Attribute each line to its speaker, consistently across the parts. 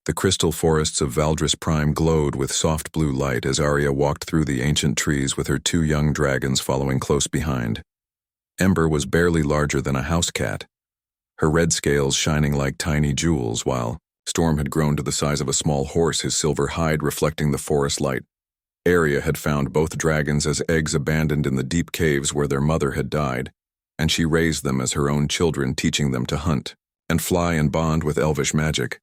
Speaker 1: The crystal forests of Valdris Prime glowed with soft blue light as Arya walked through the ancient trees with her two young dragons following close behind. Ember was barely larger than a house cat, her red scales shining like tiny jewels, while Storm had grown to the size of a small horse, his silver hide reflecting the forest light. Arya had found both dragons as eggs abandoned in the deep caves where their mother had died, and she raised them as her own children, teaching them to hunt and fly and bond with elvish magic.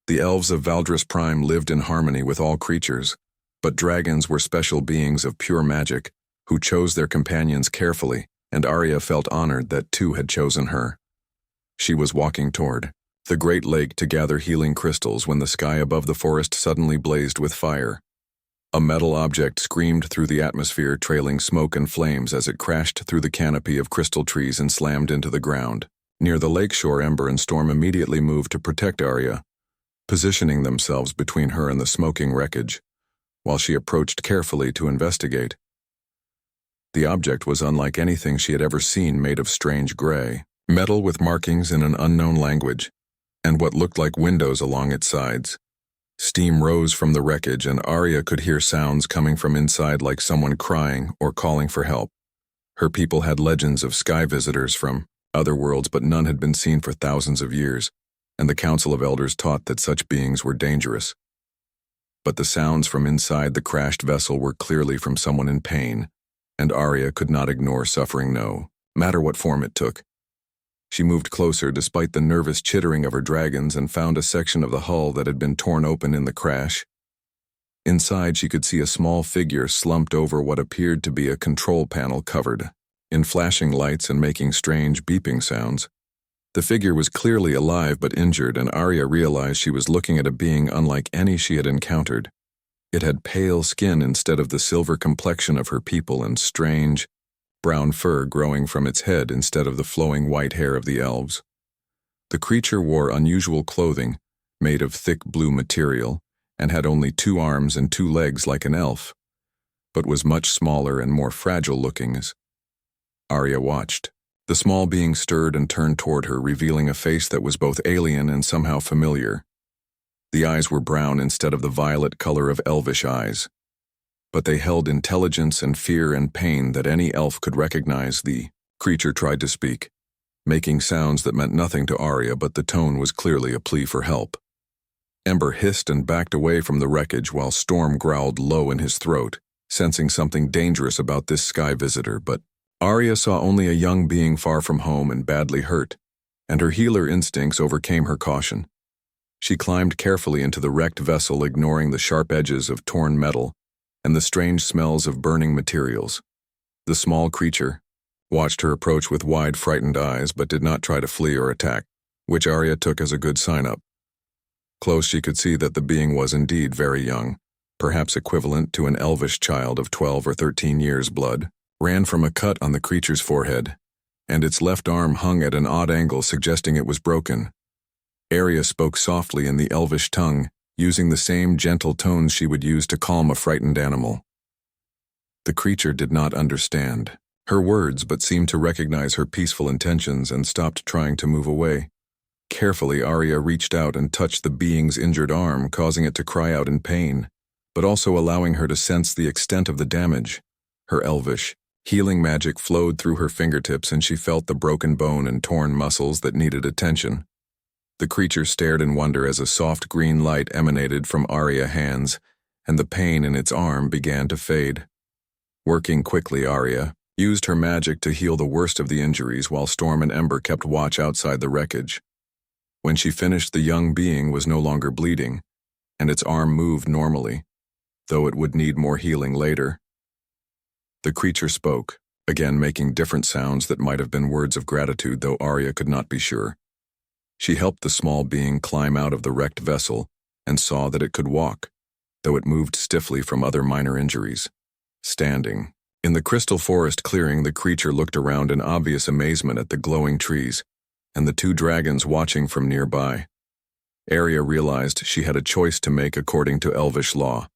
Speaker 1: The elves of Valdris Prime lived in harmony with all creatures, but dragons were special beings of pure magic who chose their companions carefully, and Arya felt honored that two had chosen her. She was walking toward the great lake to gather healing crystals when the sky above the forest suddenly blazed with fire. A metal object screamed through the atmosphere, trailing smoke and flames as it crashed through the canopy of crystal trees and slammed into the ground. Near the lakeshore, Ember and Storm immediately moved to protect Arya, positioning themselves between her and the smoking wreckage, while she approached carefully to investigate. The object was unlike anything she had ever seen, made of strange gray metal with markings in an unknown language, and what looked like windows along its sides. Steam rose from the wreckage, and Arya could hear sounds coming from inside like someone crying or calling for help. Her people had legends of sky visitors from other worlds, but none had been seen for thousands of years, and the Council of Elders taught that such beings were dangerous. But the sounds from inside the crashed vessel were clearly from someone in pain, and Arya could not ignore suffering, no matter what form it took. She moved closer despite the nervous chittering of her dragons and found a section of the hull that had been torn open in the crash. Inside, she could see a small figure slumped over what appeared to be a control panel covered in flashing lights and making strange beeping sounds. The figure was clearly alive but injured, and Arya realized she was looking at a being unlike any she had encountered. It had pale skin instead of the silver complexion of her people, and strange, brown fur growing from its head instead of the flowing white hair of the elves. The creature wore unusual clothing, made of thick blue material, and had only 2 arms and 2 legs like an elf, but was much smaller and more fragile looking as Arya watched. The small being stirred and turned toward her, revealing a face that was both alien and somehow familiar. The eyes were brown instead of the violet color of elvish eyes, but they held intelligence and fear and pain that any elf could recognize. The creature tried to speak, making sounds that meant nothing to Arya, but the tone was clearly a plea for help. Ember hissed and backed away from the wreckage while Storm growled low in his throat, sensing something dangerous about this sky visitor, but Arya saw only a young being far from home and badly hurt, and her healer instincts overcame her caution. She climbed carefully into the wrecked vessel, ignoring the sharp edges of torn metal and the strange smells of burning materials. The small creature watched her approach with wide, frightened eyes, but did not try to flee or attack, which Arya took as a good sign-up. Close, she could see that the being was indeed very young, perhaps equivalent to an elvish child of 12 or 13 years. Blood ran from a cut on the creature's forehead, and its left arm hung at an odd angle, suggesting it was broken. Arya spoke softly in the elvish tongue, using the same gentle tones she would use to calm a frightened animal. The creature did not understand her words, but seemed to recognize her peaceful intentions and stopped trying to move away. Carefully, Arya reached out and touched the being's injured arm, causing it to cry out in pain, but also allowing her to sense the extent of the damage. Her elvish, healing magic flowed through her fingertips, and she felt the broken bone and torn muscles that needed attention. The creature stared in wonder as a soft green light emanated from Arya's hands, and the pain in its arm began to fade. Working quickly, Arya used her magic to heal the worst of the injuries while Storm and Ember kept watch outside the wreckage. When she finished, the young being was no longer bleeding, and its arm moved normally, though it would need more healing later. The creature spoke, again making different sounds that might have been words of gratitude, though Arya could not be sure. She helped the small being climb out of the wrecked vessel and saw that it could walk, though it moved stiffly from other minor injuries. Standing in the crystal forest clearing, the creature looked around in obvious amazement at the glowing trees and the 2 dragons watching from nearby. Arya realized she had a choice to make according to elvish law.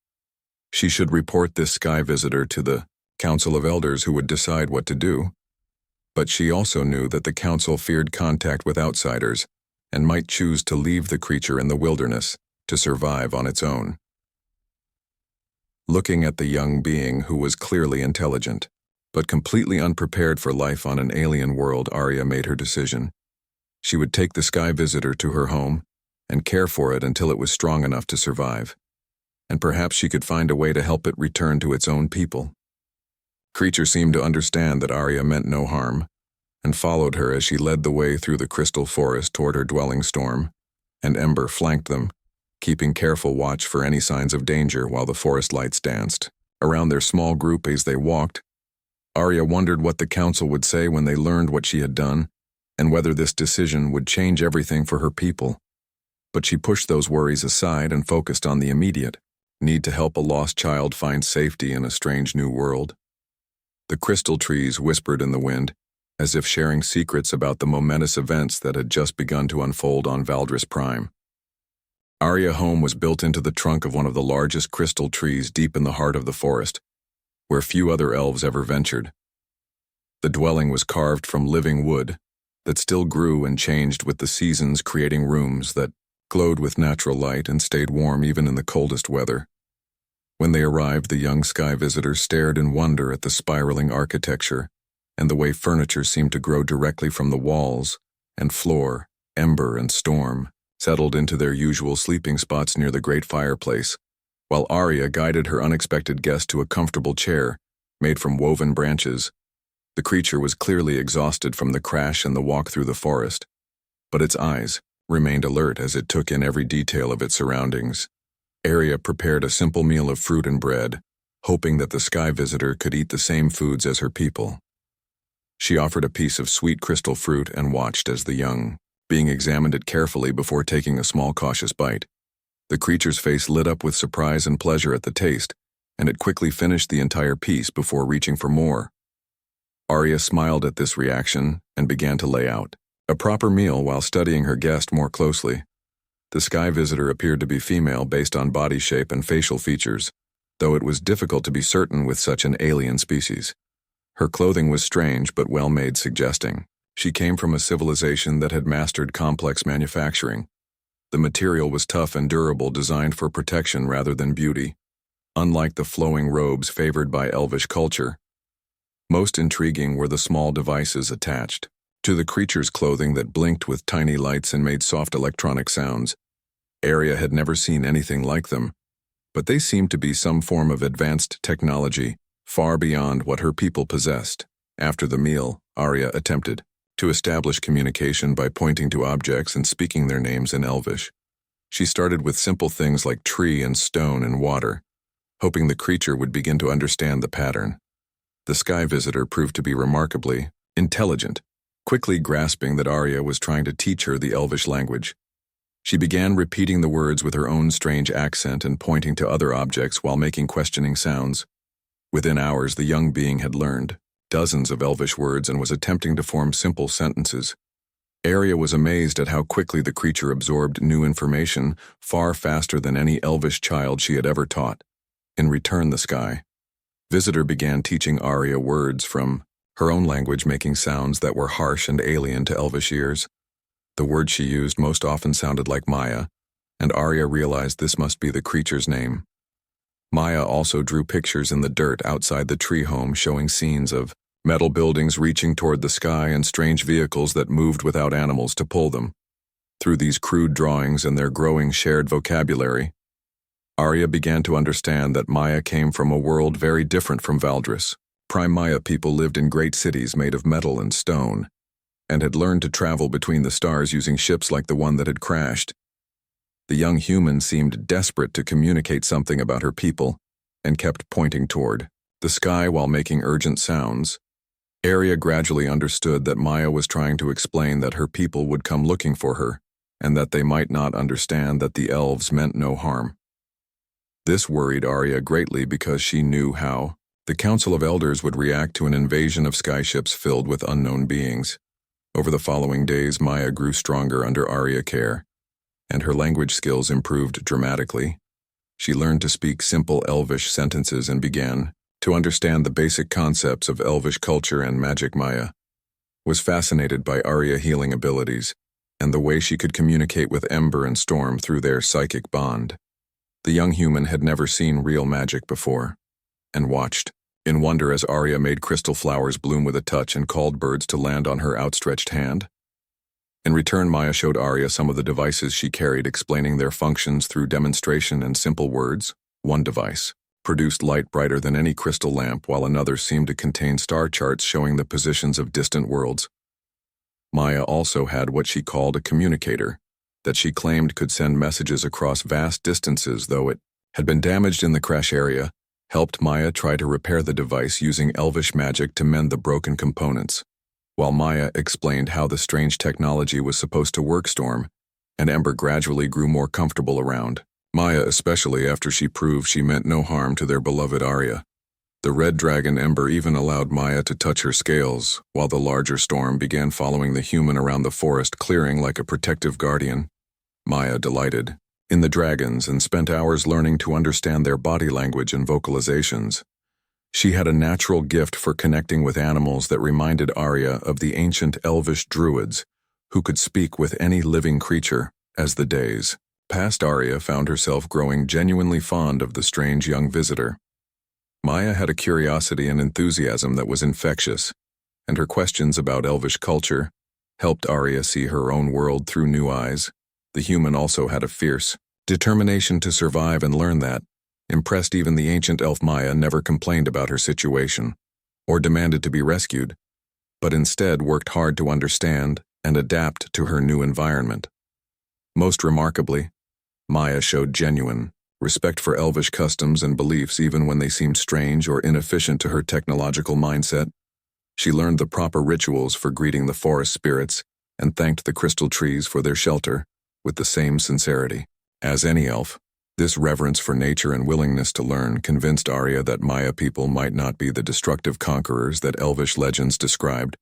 Speaker 1: She should report this sky visitor to the Council of Elders, who would decide what to do. But she also knew that the council feared contact with outsiders and might choose to leave the creature in the wilderness, to survive on its own. Looking at the young being who was clearly intelligent, but completely unprepared for life on an alien world, Arya made her decision. She would take the sky visitor to her home and care for it until it was strong enough to survive, and perhaps she could find a way to help it return to its own people. Creature seemed to understand that Arya meant no harm, and followed her as she led the way through the crystal forest toward her dwelling storm, and Ember flanked them, keeping careful watch for any signs of danger while the forest lights danced around their small group as they walked. Arya wondered what the council would say when they learned what she had done, and whether this decision would change everything for her people. But she pushed those worries aside and focused on the immediate need to help a lost child find safety in a strange new world. The crystal trees whispered in the wind, as if sharing secrets about the momentous events that had just begun to unfold on Valdris Prime. Arya's home was built into the trunk of one of the largest crystal trees deep in the heart of the forest, where few other elves ever ventured. The dwelling was carved from living wood that still grew and changed with the seasons, creating rooms that glowed with natural light and stayed warm even in the coldest weather. When they arrived, the young sky visitors stared in wonder at the spiraling architecture and the way furniture seemed to grow directly from the walls, and floor, Ember and Storm settled into their usual sleeping spots near the great fireplace, while Arya guided her unexpected guest to a comfortable chair made from woven branches. The creature was clearly exhausted from the crash and the walk through the forest, but its eyes remained alert as it took in every detail of its surroundings. Arya prepared a simple meal of fruit and bread, hoping that the sky visitor could eat the same foods as her people. She offered a piece of sweet crystal fruit and watched as the young being examined it carefully before taking a small cautious bite. The creature's face lit up with surprise and pleasure at the taste, and it quickly finished the entire piece before reaching for more. Arya smiled at this reaction and began to lay out a proper meal while studying her guest more closely. The sky visitor appeared to be female based on body shape and facial features, though it was difficult to be certain with such an alien species. Her clothing was strange but well-made, suggesting she came from a civilization that had mastered complex manufacturing. The material was tough and durable, designed for protection rather than beauty, unlike the flowing robes favored by elvish culture. Most intriguing were the small devices attached to the creature's clothing that blinked with tiny lights and made soft electronic sounds. Arya had never seen anything like them, but they seemed to be some form of advanced technology, far beyond what her people possessed. After the meal, Arya attempted to establish communication by pointing to objects and speaking their names in Elvish. She started with simple things like tree and stone and water, hoping the creature would begin to understand the pattern. The sky visitor proved to be remarkably intelligent, quickly grasping that Arya was trying to teach her the Elvish language. She began repeating the words with her own strange accent and pointing to other objects while making questioning sounds. Within hours, the young being had learned dozens of Elvish words and was attempting to form simple sentences. Arya was amazed at how quickly the creature absorbed new information, far faster than any Elvish child she had ever taught. In return, the sky visitor began teaching Arya words from her own language, making sounds that were harsh and alien to Elvish ears. The word she used most often sounded like Maya, and Arya realized this must be the creature's name. Maya also drew pictures in the dirt outside the tree home showing scenes of metal buildings reaching toward the sky and strange vehicles that moved without animals to pull them. Through these crude drawings and their growing shared vocabulary, Arya began to understand that Maya came from a world very different from Valdris. Prime Maya people lived in great cities made of metal and stone, and had learned to travel between the stars using ships like the one that had crashed. The young human seemed desperate to communicate something about her people, and kept pointing toward the sky while making urgent sounds. Arya gradually understood that Maya was trying to explain that her people would come looking for her, and that they might not understand that the elves meant no harm. This worried Arya greatly because she knew how the Council of Elders would react to an invasion of skyships filled with unknown beings. Over the following days, Maya grew stronger under Arya's care, and her language skills improved dramatically. She learned to speak simple Elvish sentences and began to understand the basic concepts of Elvish culture and magic. Maya was fascinated by Arya's healing abilities, and the way she could communicate with Ember and Storm through their psychic bond. The young human had never seen real magic before, and watched in wonder as Arya made crystal flowers bloom with a touch and called birds to land on her outstretched hand. In return, Maya showed Arya some of the devices she carried, explaining their functions through demonstration and simple words. One device produced light brighter than any crystal lamp, while another seemed to contain star charts showing the positions of distant worlds. Maya also had what she called a communicator, that she claimed could send messages across vast distances, though it had been damaged in the crash area. Helped Maya try to repair the device using elvish magic to mend the broken components. While Maya explained how the strange technology was supposed to work, Storm and Ember gradually grew more comfortable around Maya, especially after she proved she meant no harm to their beloved Arya. The red dragon Ember even allowed Maya to touch her scales, while the larger Storm began following the human around the forest clearing like a protective guardian. Maya delighted in the dragons and spent hours learning to understand their body language and vocalizations. She had a natural gift for connecting with animals that reminded Arya of the ancient elvish druids, who could speak with any living creature. As the days passed, Arya found herself growing genuinely fond of the strange young visitor. Maya had a curiosity and enthusiasm that was infectious, and her questions about elvish culture helped Arya see her own world through new eyes. The human also had a fierce determination to survive and learn that impressed even the ancient elf. Maya never complained about her situation or demanded to be rescued, but instead worked hard to understand and adapt to her new environment. Most remarkably, Maya showed genuine respect for elvish customs and beliefs even when they seemed strange or inefficient to her technological mindset. She learned the proper rituals for greeting the forest spirits and thanked the crystal trees for their shelter with the same sincerity. As any elf, this reverence for nature and willingness to learn convinced Arya that Maya people might not be the destructive conquerors that elvish legends described.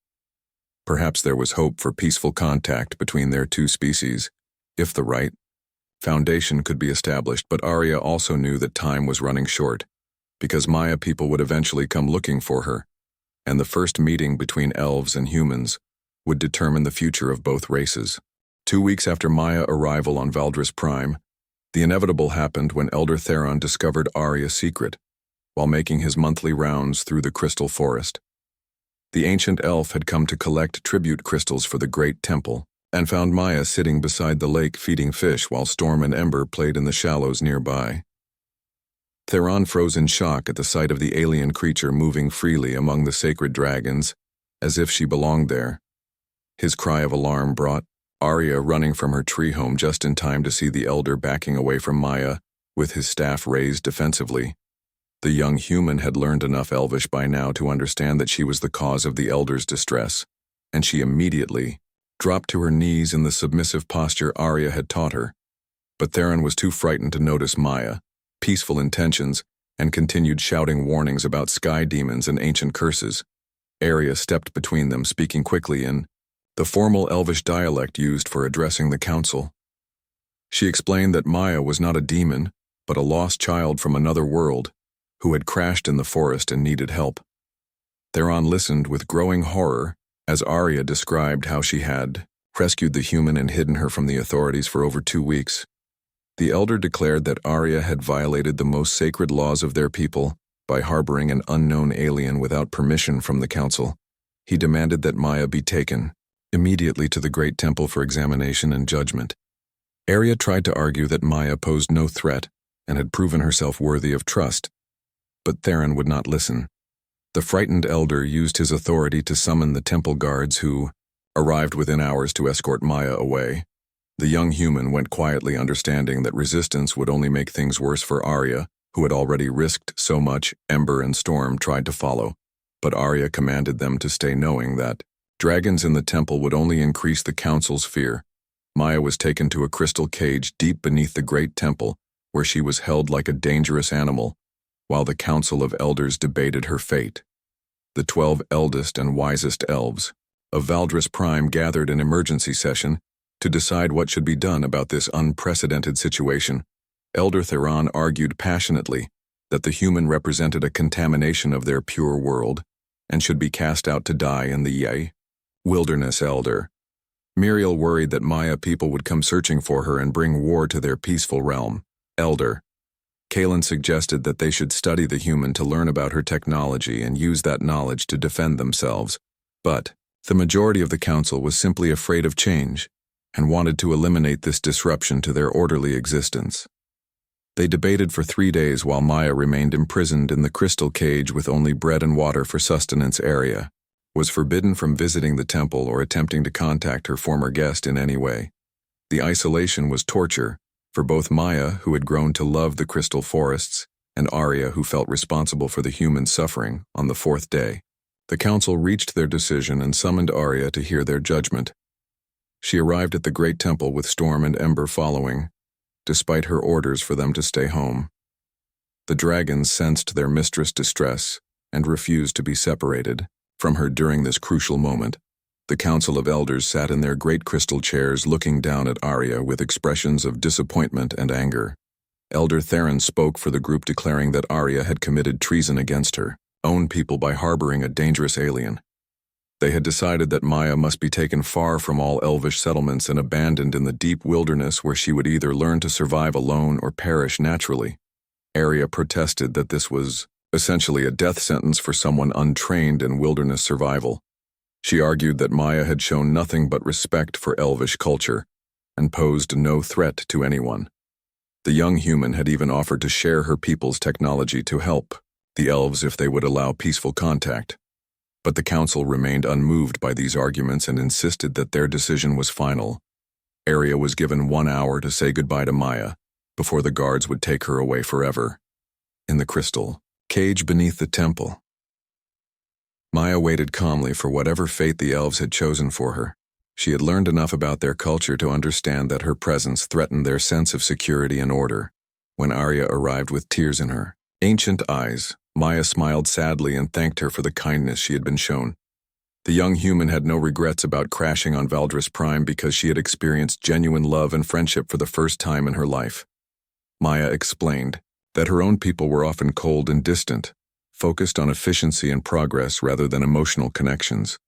Speaker 1: Perhaps there was hope for peaceful contact between their two species, if the right foundation could be established, but Arya also knew that time was running short, because Maya people would eventually come looking for her, and the first meeting between elves and humans would determine the future of both races. 2 weeks after Maya's arrival on Valdris Prime, the inevitable happened when Elder Theron discovered Arya's secret while making his monthly rounds through the crystal forest. The ancient elf had come to collect tribute crystals for the great temple and found Maya sitting beside the lake feeding fish while Storm and Ember played in the shallows nearby. Theron froze in shock at the sight of the alien creature moving freely among the sacred dragons, as if she belonged there. His cry of alarm brought Arya running from her tree home just in time to see the elder backing away from Maya, with his staff raised defensively. The young human had learned enough Elvish by now to understand that she was the cause of the elder's distress, and she immediately dropped to her knees in the submissive posture Arya had taught her. But Theron was too frightened to notice Maya's peaceful intentions and continued shouting warnings about sky demons and ancient curses. Arya stepped between them, speaking quickly in the formal Elvish dialect used for addressing the council. She explained that Maya was not a demon, but a lost child from another world, who had crashed in the forest and needed help. Theron listened with growing horror as Arya described how she had rescued the human and hidden her from the authorities for over 2 weeks. The elder declared that Arya had violated the most sacred laws of their people by harboring an unknown alien without permission from the council. He demanded that Maya be taken immediately to the great temple for examination and judgment. Arya tried to argue that Maya posed no threat and had proven herself worthy of trust, but Theron would not listen. The frightened elder used his authority to summon the temple guards who arrived within hours to escort Maya away. The young human went quietly, understanding that resistance would only make things worse for Arya, who had already risked so much. Ember and Storm tried to follow, but Arya commanded them to stay, knowing that dragons in the temple would only increase the council's fear. Maya was taken to a crystal cage deep beneath the great temple, where she was held like a dangerous animal, while the council of elders debated her fate. The 12 eldest and wisest elves of Valdris Prime gathered in emergency session to decide what should be done about this unprecedented situation. Elder Theron argued passionately that the human represented a contamination of their pure world and should be cast out to die in the wilderness. Elder Muriel worried that Maya people would come searching for her and bring war to their peaceful realm. Elder Kalen suggested that they should study the human to learn about her technology and use that knowledge to defend themselves. But the majority of the council was simply afraid of change and wanted to eliminate this disruption to their orderly existence. They debated for 3 days while Maya remained imprisoned in the crystal cage with only bread and water for sustenance. Arya was forbidden from visiting the temple or attempting to contact her former guest in any way. The isolation was torture for both Maya, who had grown to love the crystal forests, and Arya, who felt responsible for the human suffering. On the 4th day, the council reached their decision and summoned Arya to hear their judgment. She arrived at the great temple with Storm and Ember following, despite her orders for them to stay home. The dragons sensed their mistress' distress and refused to be separated from her during this crucial moment. The Council of Elders sat in their great crystal chairs looking down at Arya with expressions of disappointment and anger. Elder Theron spoke for the group, declaring that Arya had committed treason against her own people by harboring a dangerous alien. They had decided that Maya must be taken far from all elvish settlements and abandoned in the deep wilderness, where she would either learn to survive alone or perish naturally. Arya protested that this was essentially a death sentence for someone untrained in wilderness survival. She argued that Maya had shown nothing but respect for elvish culture and posed no threat to anyone. The young human had even offered to share her people's technology to help the elves if they would allow peaceful contact. But the council remained unmoved by these arguments and insisted that their decision was final. Arya was given 1 hour to say goodbye to Maya before the guards would take her away forever. In the crystal cage beneath the temple, Maya waited calmly for whatever fate the elves had chosen for her. She had learned enough about their culture to understand that her presence threatened their sense of security and order. When Arya arrived with tears in her ancient eyes, Maya smiled sadly and thanked her for the kindness she had been shown. The young human had no regrets about crashing on Valdris Prime because she had experienced genuine love and friendship for the first time in her life. Maya explained that her own people were often cold and distant, focused on efficiency and progress rather than emotional connections.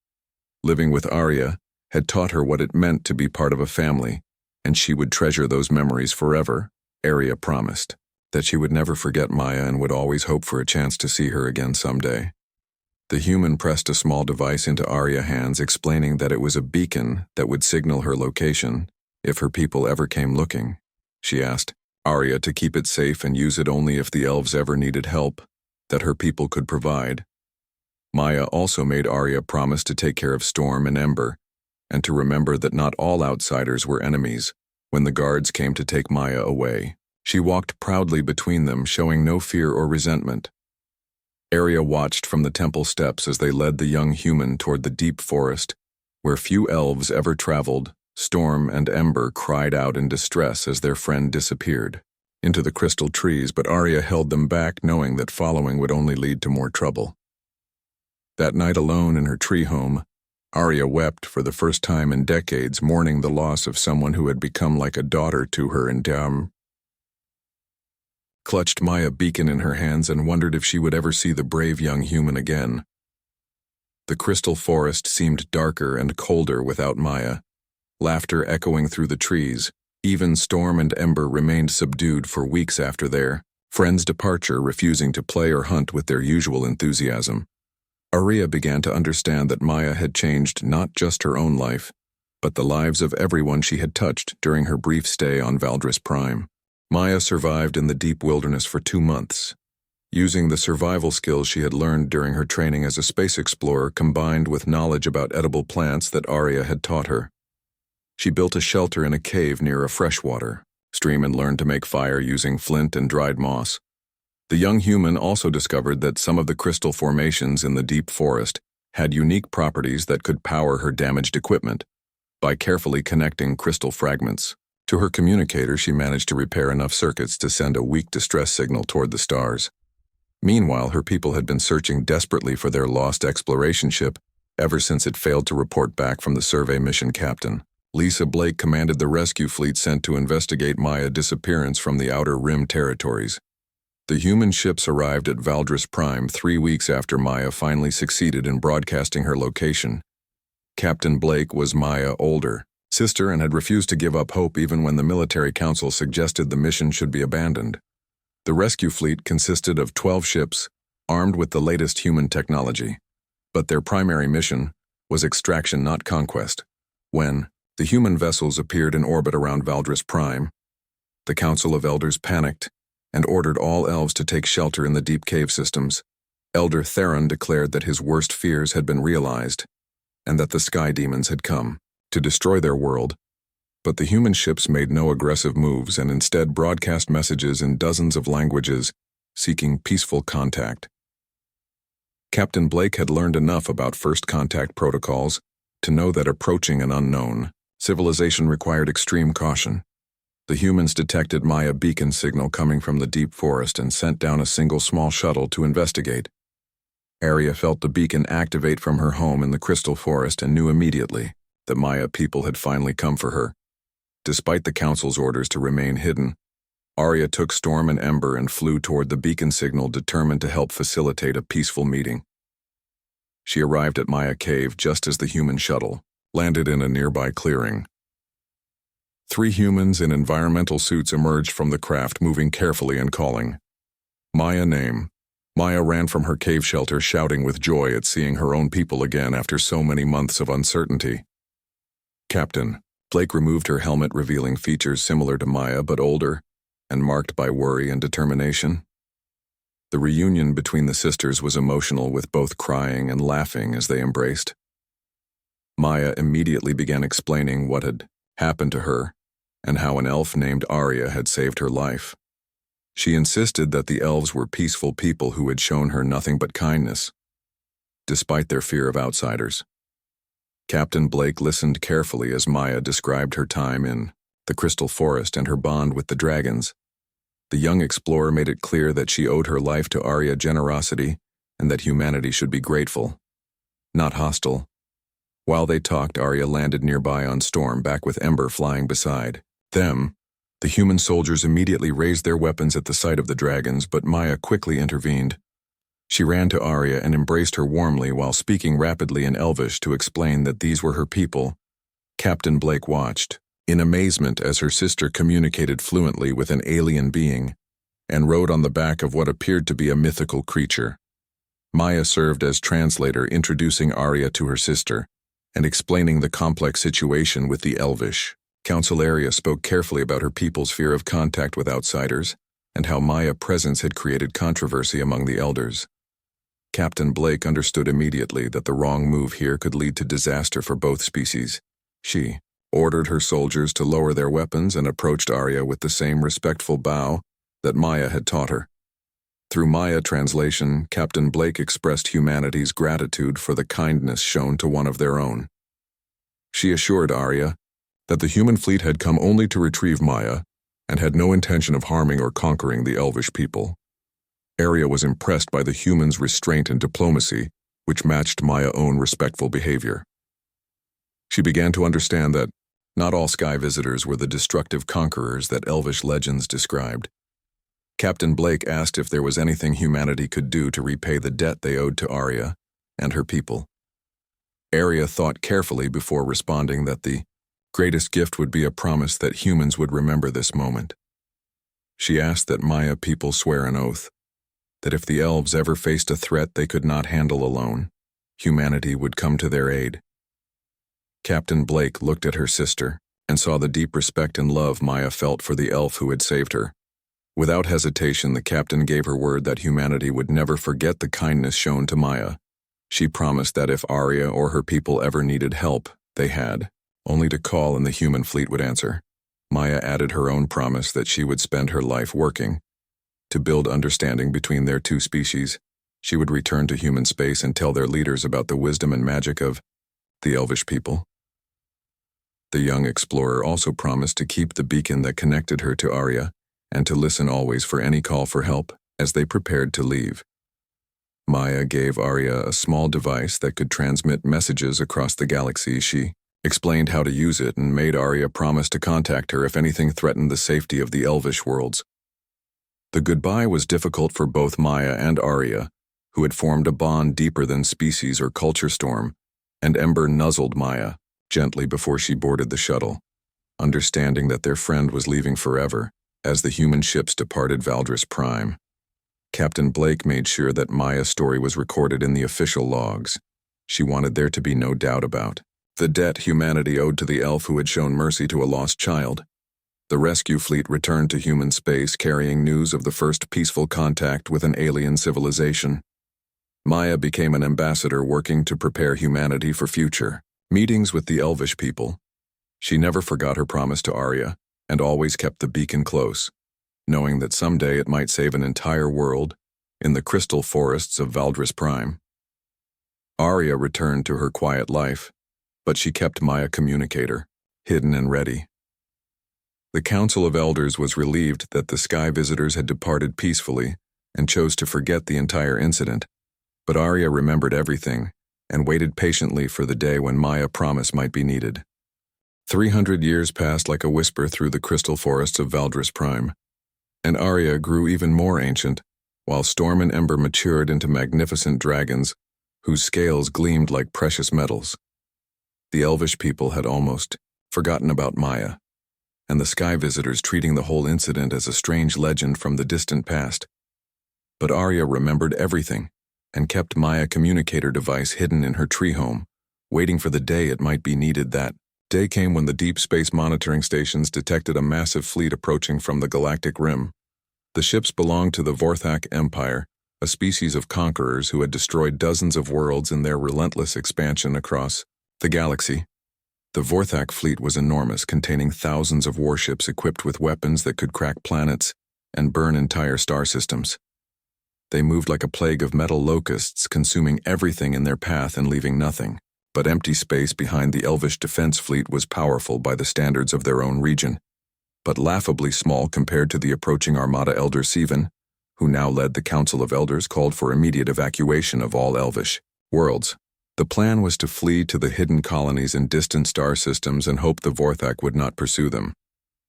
Speaker 1: Living with Arya had taught her what it meant to be part of a family, and she would treasure those memories forever. Arya promised that she would never forget Maya and would always hope for a chance to see her again someday. The human pressed a small device into Arya's hands, explaining that it was a beacon that would signal her location if her people ever came looking. She asked Arya to keep it safe and use it only if the elves ever needed help that her people could provide. Maya also made Arya promise to take care of Storm and Ember, and to remember that not all outsiders were enemies. When the guards came to take Maya away, she walked proudly between them, showing no fear or resentment. Arya watched from the temple steps as they led the young human toward the deep forest, where few elves ever traveled. Storm and Ember cried out in distress as their friend disappeared into the crystal trees, but Arya held them back, knowing that following would only lead to more trouble. That night, alone in her tree home, Arya wept for the first time in decades, mourning the loss of someone who had become like a daughter to her, and clutched Maya beacon in her hands and wondered if she would ever see the brave young human again. The crystal forest seemed darker and colder without Maya, laughter echoing through the trees. Even Storm and Ember remained subdued for weeks after their friend's departure, refusing to play or hunt with their usual enthusiasm. Arya began to understand that Maya had changed not just her own life, but the lives of everyone she had touched during her brief stay on Valdris Prime. Maya survived in the deep wilderness for 2 months, using the survival skills she had learned during her training as a space explorer combined with knowledge about edible plants that Arya had taught her. She built a shelter in a cave near a freshwater stream and learned to make fire using flint and dried moss. The young human also discovered that some of the crystal formations in the deep forest had unique properties that could power her damaged equipment. By carefully connecting crystal fragments to her communicator, she managed to repair enough circuits to send a weak distress signal toward the stars. Meanwhile, her people had been searching desperately for their lost exploration ship ever since it failed to report back from the survey mission captain. Lisa Blake commanded the rescue fleet sent to investigate Maya's disappearance from the Outer Rim territories. The human ships arrived at Valdris Prime 3 weeks after Maya finally succeeded in broadcasting her location. Captain Blake was Maya older, sister and had refused to give up hope even when the military council suggested the mission should be abandoned. The rescue fleet consisted of 12 ships, armed with the latest human technology. But their primary mission was extraction, not conquest. When the human vessels appeared in orbit around Valdris Prime, the Council of Elders panicked and ordered all elves to take shelter in the deep cave systems. Elder Theron declared that his worst fears had been realized and that the sky demons had come to destroy their world. But the human ships made no aggressive moves and instead broadcast messages in dozens of languages, seeking peaceful contact. Captain Blake had learned enough about first contact protocols to know that approaching an unknown civilization required extreme caution. The humans detected Maya beacon signal coming from the deep forest and sent down a single small shuttle to investigate. Arya felt the beacon activate from her home in the crystal forest and knew immediately that Maya people had finally come for her. Despite the council's orders to remain hidden, Arya took Storm and Ember and flew toward the beacon signal, determined to help facilitate a peaceful meeting. She arrived at Maya Cave just as the human shuttle landed in a nearby clearing. 3 humans in environmental suits emerged from the craft, moving carefully and calling Maya name. Maya ran from her cave shelter, shouting with joy at seeing her own people again after so many months of uncertainty. Captain Blake removed her helmet, revealing features similar to Maya but older and marked by worry and determination. The reunion between the sisters was emotional, with both crying and laughing as they embraced. Maya immediately began explaining what had happened to her and how an elf named Arya had saved her life. She insisted that the elves were peaceful people who had shown her nothing but kindness, despite their fear of outsiders. Captain Blake listened carefully as Maya described her time in the Crystal Forest and her bond with the dragons. The young explorer made it clear that she owed her life to Arya's generosity and that humanity should be grateful, not hostile. While they talked, Arya landed nearby on Storm, back with Ember flying beside them. The human soldiers immediately raised their weapons at the sight of the dragons, but Maya quickly intervened. She ran to Arya and embraced her warmly while speaking rapidly in Elvish to explain that these were her people. Captain Blake watched in amazement as her sister communicated fluently with an alien being and rode on the back of what appeared to be a mythical creature. Maya served as translator, introducing Arya to her sister and explaining the complex situation with the Elvish. Council Arya spoke carefully about her people's fear of contact with outsiders and how Maya's presence had created controversy among the elders. Captain Blake understood immediately that the wrong move here could lead to disaster for both species. She ordered her soldiers to lower their weapons and approached Arya with the same respectful bow that Maya had taught her. Through Maya translation, Captain Blake expressed humanity's gratitude for the kindness shown to one of their own. She assured Arya that the human fleet had come only to retrieve Maya and had no intention of harming or conquering the Elvish people. Arya was impressed by the humans' restraint and diplomacy, which matched Maya's own respectful behavior. She began to understand that not all sky visitors were the destructive conquerors that Elvish legends described. Captain Blake asked if there was anything humanity could do to repay the debt they owed to Arya and her people. Arya thought carefully before responding that the greatest gift would be a promise that humans would remember this moment. She asked that Maya people swear an oath that if the elves ever faced a threat they could not handle alone, humanity would come to their aid. Captain Blake looked at her sister and saw the deep respect and love Maya felt for the elf who had saved her. Without hesitation, the captain gave her word that humanity would never forget the kindness shown to Maya. She promised that if Arya or her people ever needed help, they had only to call and the human fleet would answer. Maya added her own promise that she would spend her life working to build understanding between their two species. She would return to human space and tell their leaders about the wisdom and magic of the Elvish people. The young explorer also promised to keep the beacon that connected her to Arya and to listen always for any call for help as they prepared to leave. Maya gave Arya a small device that could transmit messages across the galaxy. She explained how to use it and made Arya promise to contact her if anything threatened the safety of the Elvish worlds. The goodbye was difficult for both Maya and Arya, who had formed a bond deeper than species or culture storm, and Ember nuzzled Maya, gently before she boarded the shuttle, understanding that their friend was leaving forever as the human ships departed Valdris Prime. Captain Blake made sure that Maya's story was recorded in the official logs. She wanted there to be no doubt about the debt humanity owed to the elf who had shown mercy to a lost child. The rescue fleet returned to human space carrying news of the first peaceful contact with an alien civilization. Maya became an ambassador working to prepare humanity for future meetings with the elvish people. She never forgot her promise to Arya and always kept the beacon close, knowing that someday it might save an entire world in the crystal forests of Valdris Prime. Arya returned to her quiet life, but she kept Maya communicator, hidden and ready. The Council of Elders was relieved that the sky visitors had departed peacefully and chose to forget the entire incident, but Arya remembered everything and waited patiently for the day when Maya's promise might be needed. 300 years passed like a whisper through the crystal forests of Valdris Prime, and Arya grew even more ancient, while Storm and Ember matured into magnificent dragons whose scales gleamed like precious metals. The elvish people had almost forgotten about Maya, and the sky visitors treating the whole incident as a strange legend from the distant past. But Arya remembered everything and kept Maya's communicator device hidden in her tree home, waiting for the day it might be needed. That day came when the deep space monitoring stations detected a massive fleet approaching from the galactic rim. The ships belonged to the Vorthak Empire, a species of conquerors who had destroyed dozens of worlds in their relentless expansion across the galaxy. The Vorthak fleet was enormous, containing thousands of warships equipped with weapons that could crack planets and burn entire star systems. They moved like a plague of metal locusts, consuming everything in their path and leaving nothing but empty space behind. The Elvish defense fleet was powerful by the standards of their own region, but laughably small compared to the approaching armada. Elder Sivan, who now led the Council of Elders, called for immediate evacuation of all Elvish worlds. The plan was to flee to the hidden colonies in distant star systems and hope the Vorthak would not pursue them.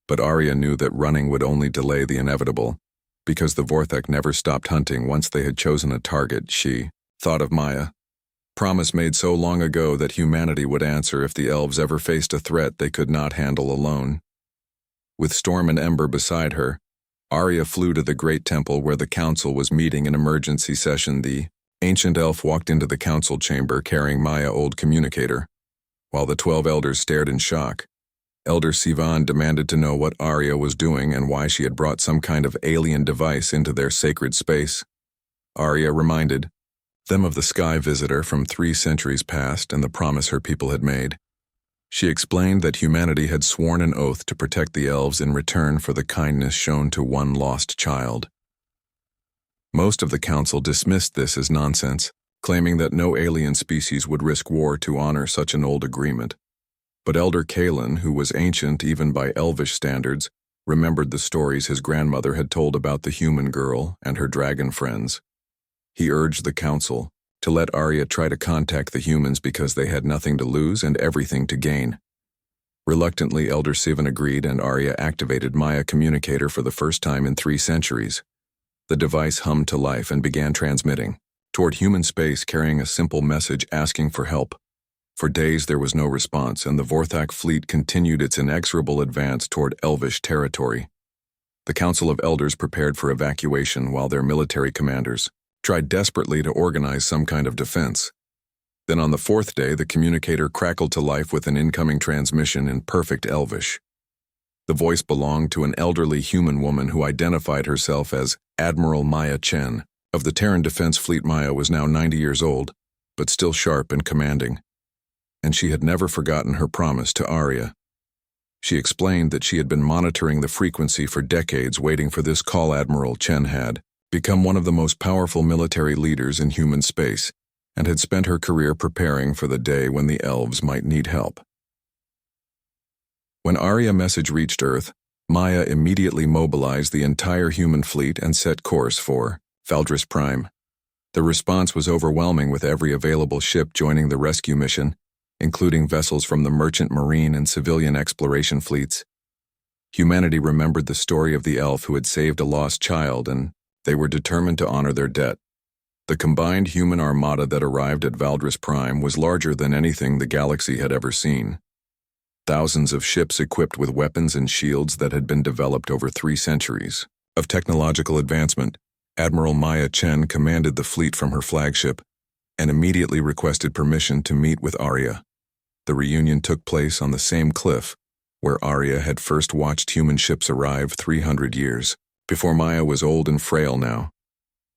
Speaker 1: But Arya knew that running would only delay the inevitable, because the Vorthak never stopped hunting once they had chosen a target. She thought of Maya, promise made so long ago that humanity would answer if the elves ever faced a threat they could not handle alone. With Storm and Ember beside her, Arya flew to the great temple where the council was meeting an emergency session. The ancient elf walked into the council chamber carrying Maya's old communicator. While the 12 elders stared in shock, Elder Sivan demanded to know what Arya was doing and why she had brought some kind of alien device into their sacred space. Arya reminded them of the sky visitor from 3 centuries past and the promise her people had made. She explained that humanity had sworn an oath to protect the elves in return for the kindness shown to one lost child. Most of the council dismissed this as nonsense, claiming that no alien species would risk war to honor such an old agreement. But Elder Kalen, who was ancient even by elvish standards, remembered the stories his grandmother had told about the human girl and her dragon friends. He urged the council to let Arya try to contact the humans because they had nothing to lose and everything to gain. Reluctantly, Elder Sivan agreed, and Arya activated Maya's communicator for the first time in 3 centuries. The device hummed to life and began transmitting toward human space, carrying a simple message asking for help. For days there was no response, and the Vorthak fleet continued its inexorable advance toward Elvish territory. The Council of Elders prepared for evacuation while their military commanders tried desperately to organize some kind of defense. Then on the 4th day, the communicator crackled to life with an incoming transmission in perfect Elvish. The voice belonged to an elderly human woman who identified herself as Admiral Maya Chen. Of the Terran Defense Fleet, Maya was now 90 years old, but still sharp and commanding. And she had never forgotten her promise to Arya. She explained that she had been monitoring the frequency for decades, waiting for this call. Admiral Chen had become one of the most powerful military leaders in human space, and had spent her career preparing for the day when the elves might need help. When Arya's message reached Earth, Maya immediately mobilized the entire human fleet and set course for Valdris Prime. The response was overwhelming, with every available ship joining the rescue mission, including vessels from the merchant marine and civilian exploration fleets. Humanity remembered the story of the elf who had saved a lost child, and they were determined to honor their debt. The combined human armada that arrived at Valdris Prime was larger than anything the galaxy had ever seen. thousands of ships equipped with weapons and shields that had been developed over 3 centuries of technological advancement. Admiral Maya Chen commanded the fleet from her flagship and immediately requested permission to meet with Arya. The reunion took place on the same cliff where Arya had first watched human ships arrive 300 years before. Maya was old and frail now,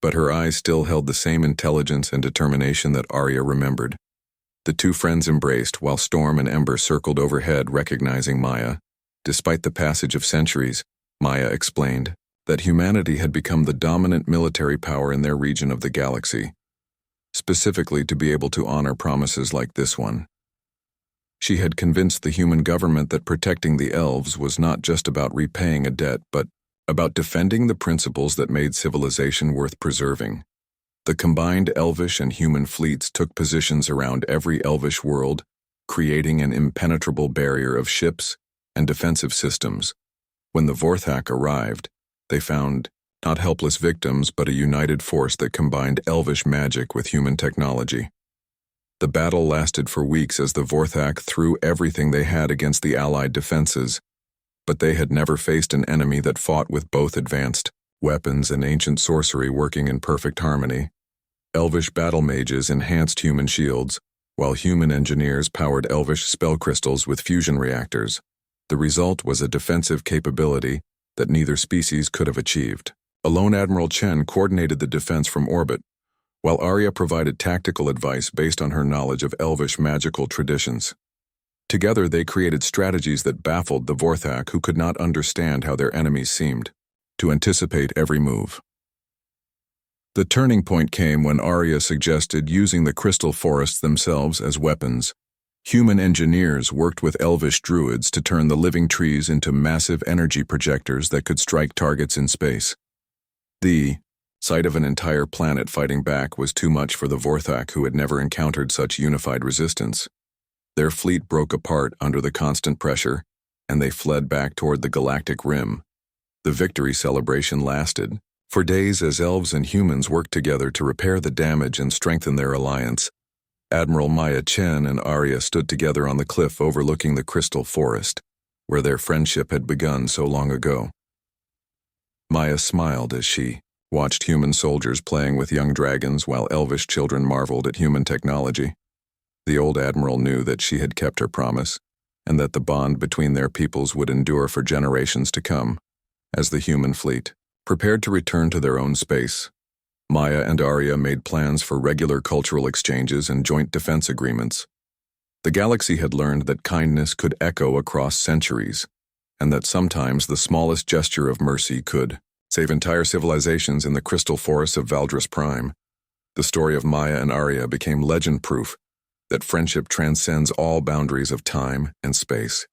Speaker 1: but her eyes still held the same intelligence and determination that Arya remembered. The two friends embraced while Storm and Ember circled overhead, recognizing Maya. Despite the passage of centuries, Maya explained that humanity had become the dominant military power in their region of the galaxy, specifically to be able to honor promises like this one. She had convinced the human government that protecting the elves was not just about repaying a debt, but about defending the principles that made civilization worth preserving. The combined elvish and human fleets took positions around every elvish world, creating an impenetrable barrier of ships and defensive systems. When the Vorthak arrived, they found not helpless victims but a united force that combined elvish magic with human technology. The battle lasted for weeks as the Vorthak threw everything they had against the Allied defenses, but they had never faced an enemy that fought with both advanced weapons and ancient sorcery working in perfect harmony. Elvish battle mages enhanced human shields, while human engineers powered elvish spell crystals with fusion reactors. The result was a defensive capability that neither species could have achieved. Alone Admiral Chen coordinated the defense from orbit, while Arya provided tactical advice based on her knowledge of elvish magical traditions. Together they created strategies that baffled the Vorthak, who could not understand how their enemies seemed to anticipate every move. The turning point came when Arya suggested using the crystal forests themselves as weapons. Human engineers worked with elvish druids to turn the living trees into massive energy projectors that could strike targets in space. The sight of an entire planet fighting back was too much for the Vorthak, who had never encountered such unified resistance. Their fleet broke apart under the constant pressure, and they fled back toward the galactic rim. The victory celebration lasted for days as elves and humans worked together to repair the damage and strengthen their alliance. Admiral Maya Chen and Arya stood together on the cliff overlooking the crystal forest, where their friendship had begun so long ago. Maya smiled as she watched human soldiers playing with young dragons while elvish children marveled at human technology. The old admiral knew that she had kept her promise, and that the bond between their peoples would endure for generations to come. As the human fleet prepared to return to their own space, Maya and Arya made plans for regular cultural exchanges and joint defense agreements. The galaxy had learned that kindness could echo across centuries, and that sometimes the smallest gesture of mercy could save entire civilizations. In the crystal forests of Valdris Prime, the story of Maya and Arya became legend proof that friendship transcends all boundaries of time and space.